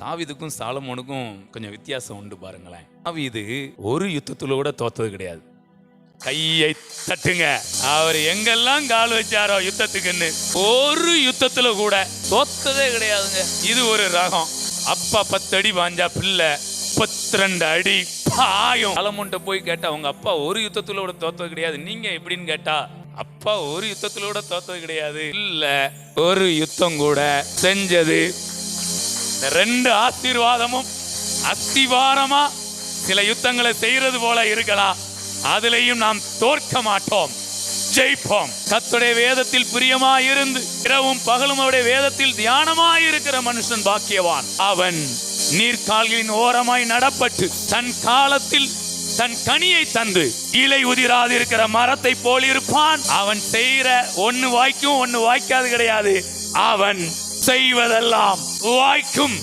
தாவீதுக்கும் சாலமோனுக்கும் கொஞ்சம் வித்தியாசம் உண்டு பாருங்களேன். தாவீது ஒரு யுத்தத்துல கூட தோத்தது கிடையாது. கையை தட்டுங்க. அவர் எங்கெல்லாம் கால் வச்சாரோ யுத்தத்துக்குன்னு ஒரு யுத்தத்துல கூட தோத்ததே கிடையாதுங்க. இது ஒரு ரகம். அப்பா 10 அடி பாஞ்சா பிள்ளை 32 அடி பாயும். சாலமோன்ட்ட போய் கேட்டா உங்க அப்பா ஒரு யுத்தத்துல கூட தோத்தது கிடையாது, நீங்க எப்படின்னு கேட்டா அப்பா ஒரு யுத்தத்துல கூட தோத்தது கிடையாது. இல்ல, ஒரு யுத்தம் கூட செஞ்சது. இந்த 2 ஆசீர்வாதமும் அஸ்திவாரமா சில யுத்தங்களை செய்யறது போல இருக்கலாம். அதிலையும் நாம் தோற்க மாட்டோம், ஜெயிப்போம். கர்த்தருடைய வேதத்தில் பிரியமாய் இருந்து இரவும் பகலும் அவருடைய வேதத்தில் தியானமாய் இருக்கிற மனுஷன் பாக்கியவான். அவன் நீர்க்கால்களின் ஓரமாய் நடப்பட்டு தன் காலத்தில் தன் கனியை தந்து இலை உதிராது இருக்கிற மரத்தை போல் இருப்பான். அவன் செய்கிற ஒன்னு வாய்க்கும் ஒன்னு வாய்க்காது கிடையாது. அவன் செய்வதெல்லாம் வாய்க்கும்.